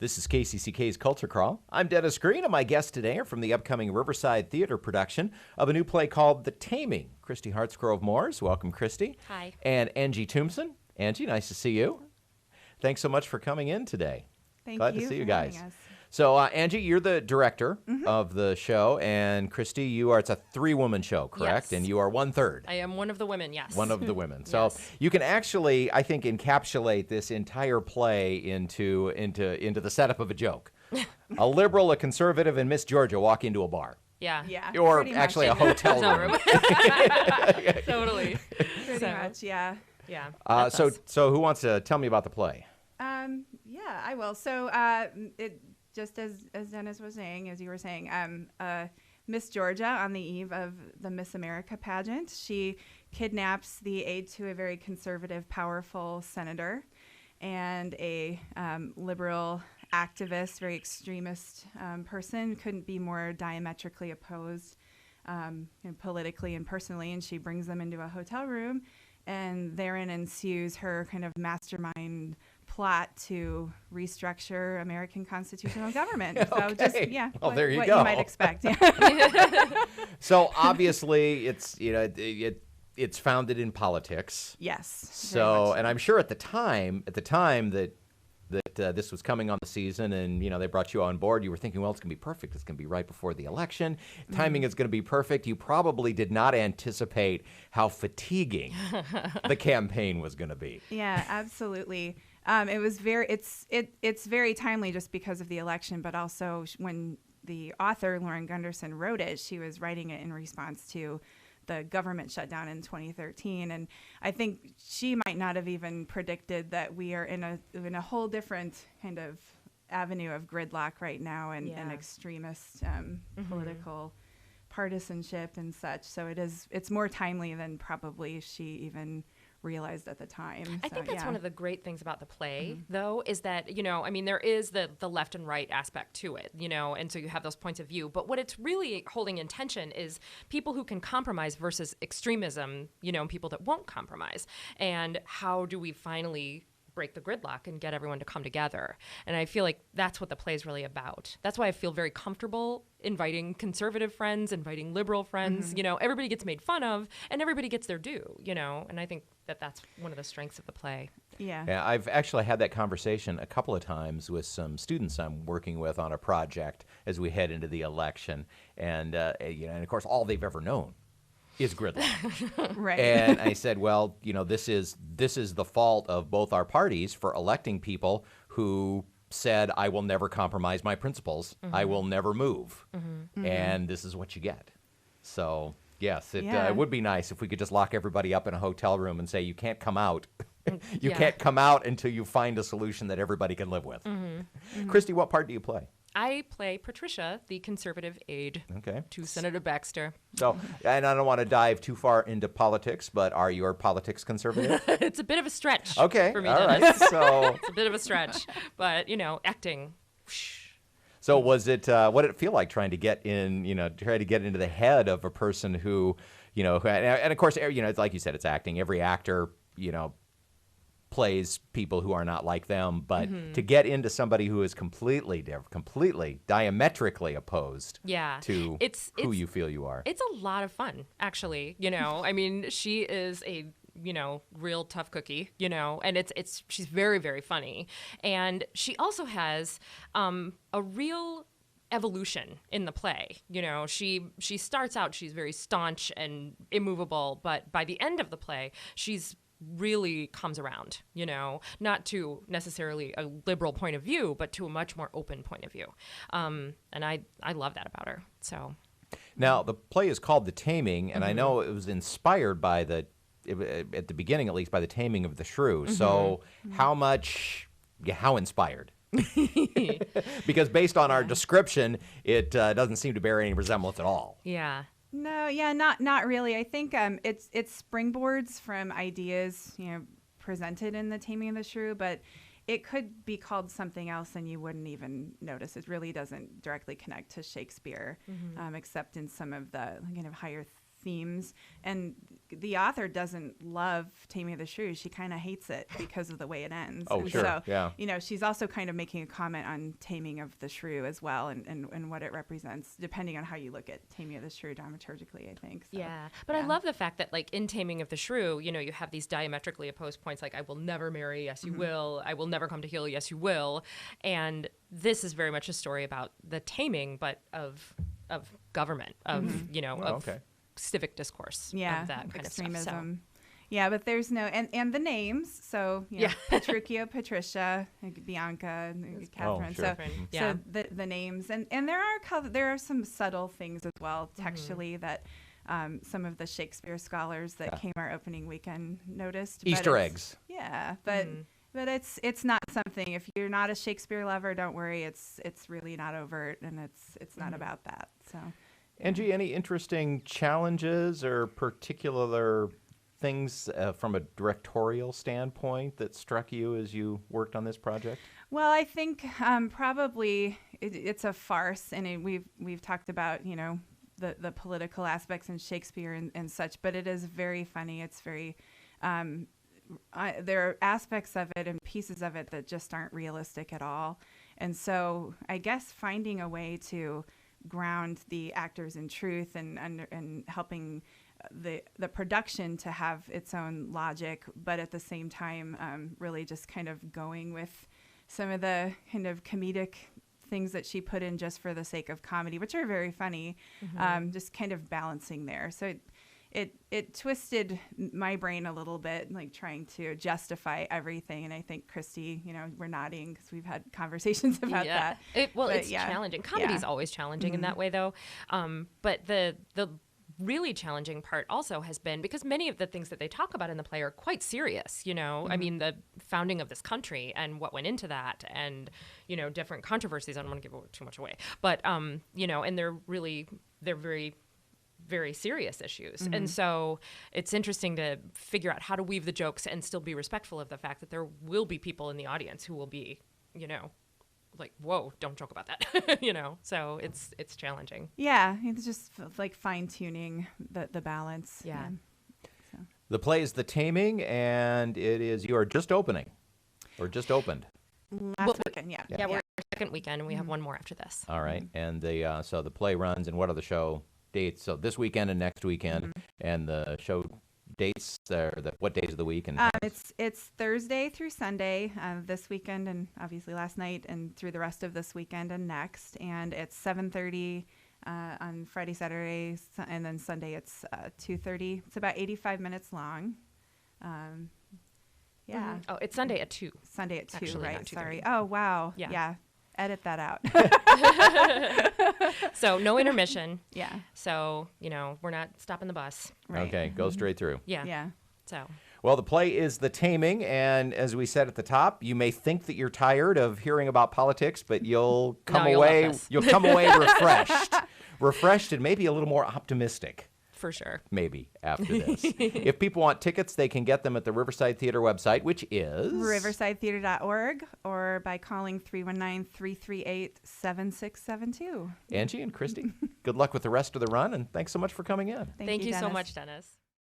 This is KCCK's Culture Crawl. I'm Dennis Green, and my guests today are from the upcoming Riverside Theatre production of a new play called The Taming. Kristy Hartsgrove Mooers. Welcome, Kristy. Hi. And Angie Toomsen. Angie, nice to see you. Thanks so much for coming in today. Glad to see you guys. Us. So, Angie, you're the director of the show, and Kristy, it's a three-woman show, correct? Yes. And you are one-third. I am one of the women, yes. One of the women. So Yes. you can actually, I think, encapsulate this entire play into the setup of a joke. A liberal, a conservative, and Miss Georgia walk into a bar. Yeah. Or pretty actually much. a hotel room. Totally. Pretty much, yeah. Yeah. So who wants to tell me about the play? Yeah, I will. So just as Dennis was saying, as you were saying, Miss Georgia, on the eve of the Miss America pageant, she kidnaps the aide to a very conservative, powerful senator and a liberal activist, very extremist person. Couldn't be more diametrically opposed politically and personally, and she brings them into a hotel room, and therein ensues her kind of mastermind plot to restructure American constitutional government. So just, Well, there you what go. you might expect. Yeah. So obviously it's founded in politics. Yes. So, and I'm sure at the time that this was coming on the season and, they brought you on board, you were thinking, well, it's going to be perfect. It's going to be right before the election. Timing is going to be perfect. You probably did not anticipate how fatiguing the campaign was going to be. Yeah, absolutely. It was it's very timely just because of the election, but also when the author, Lauren Gunderson, wrote it, she was writing it in response to the government shutdown in 2013. And I think she might not have even predicted that we are in a whole different kind of avenue of gridlock right now and extremist political partisanship and such. So it's more timely than probably she even realized at the time. I think that's one of the great things about the play, though, is that, there is the left and right aspect to it, and so you have those points of view. But what it's really holding in tension is people who can compromise versus extremism, people that won't compromise. And how do we finally break the gridlock and get everyone to come together? And I feel like that's what the play is really about. That's why I feel very comfortable inviting conservative friends, inviting liberal friends. Everybody gets made fun of and everybody gets their due, and I think that's one of the strengths of the play. Yeah, I've actually had that conversation a couple of times with some students I'm working with on a project as we head into the election, and and of course all they've ever known is gridlock. right. And I said, well, this is the fault of both our parties for electing people who said, I will never compromise my principles. I will never move. And this is what you get. So, yes, it would be nice if we could just lock everybody up in a hotel room and say, you can't come out. You can't come out until you find a solution that everybody can live with. Kristy, what part do you play? I play Patricia, the conservative aide to Senator Baxter. So, and I don't want to dive too far into politics, but are your politics conservative? It's a bit of a stretch for me, all Dennis. right. So it's a bit of a stretch, but, acting. So what did it feel like trying to get into the head of a person who, and of course, it's like you said, it's acting. Every actor, plays people who are not like them, but to get into somebody who is completely different, completely diametrically opposed to who you feel you are. It's a lot of fun, actually. She is a real tough cookie, and she's very, very funny. And she also has a real evolution in the play. She starts out, she's very staunch and immovable, but by the end of the play, she's really comes around, not to necessarily a liberal point of view, but to a much more open point of view. And I love that about her. So now the play is called The Taming, and I know it was inspired by at the beginning at least, by the taming of the shrew. So how inspired? Because based on our description, it doesn't seem to bear any resemblance at all. Yeah. No, not really. I think it's springboards from ideas, presented in The Taming of the Shrew, but it could be called something else and you wouldn't even notice. It really doesn't directly connect to Shakespeare, except in some of the kind of higher themes. And the author doesn't love Taming of the Shrew. She kind of hates it because of the way it ends. Oh, and sure. So, Yeah. she's also kind of making a comment on Taming of the Shrew as well, and what it represents, depending on how you look at Taming of the Shrew dramaturgically, I think. So, Yeah. But I love the fact that, like, in Taming of the Shrew, you have these diametrically opposed points, like, I will never marry, yes, you will. I will never come to heel, yes, you will. And this is very much a story about the taming, but of government, of, of civic discourse, of that kind extremism. of stuff. So. Yeah, but there's no and the names. So Petruchio, Patricia, Bianca, Catherine. sure. So the names and there are some subtle things as well textually that some of the Shakespeare scholars that came our opening weekend noticed. Easter eggs. Yeah, but it's not something. If you're not a Shakespeare lover, don't worry. It's really not overt, and it's not about that. So. Angie, any interesting challenges or particular things from a directorial standpoint that struck you as you worked on this project? Well, I think probably it's a farce, and we've talked about the political aspects in Shakespeare and such, but it is very funny. It's very there are aspects of it and pieces of it that just aren't realistic at all, and so I guess finding a way to ground the actors in truth and helping the production to have its own logic, but at the same time really just kind of going with some of the kind of comedic things that she put in just for the sake of comedy, which are very funny, just kind of balancing there. So it twisted my brain a little bit, like trying to justify everything. And I think Kristy, we're nodding because we've had conversations about that. It's challenging. Comedy's always challenging in that way, though. But the really challenging part also has been because many of the things that they talk about in the play are quite serious, I mean, the founding of this country and what went into that and, different controversies. I don't want to give too much away, but, and they're very, very serious issues. And so it's interesting to figure out how to weave the jokes and still be respectful of the fact that there will be people in the audience who will be, like, whoa, don't joke about that, so it's challenging. Yeah, it's just like fine-tuning the balance. Yeah. So. The play is The Taming, and you are just opening, or just opened. Last weekend, Yeah, we're our second weekend, and we have one more after this. All right, and so the play runs, and what are the show dates? So this weekend and next weekend, and the show dates are what days of the week? And it's Thursday through Sunday this weekend, and obviously last night, and through the rest of this weekend and next. And it's 7:30 on Friday, Saturday, and then Sunday it's 2:30. It's about 85 minutes long. Yeah. Oh, it's Sunday at 2. Sunday at 2, actually, right? Not 2:30. Sorry. Oh, wow. Yeah. Edit that out. So no intermission. Yeah. So, we're not stopping the bus. Right. Okay, go straight through. Yeah. Yeah. So. Well, the play is The Taming, and as we said at the top, you may think that you're tired of hearing about politics, but you'll come away refreshed and maybe a little more optimistic. For sure. Maybe after this. If people want tickets, they can get them at the Riverside Theatre website, which is riversidetheatre.org, or by calling 319-338-7672. Angie and Kristy, good luck with the rest of the run, and thanks so much for coming in. Thank you so Dennis. much, Dennis.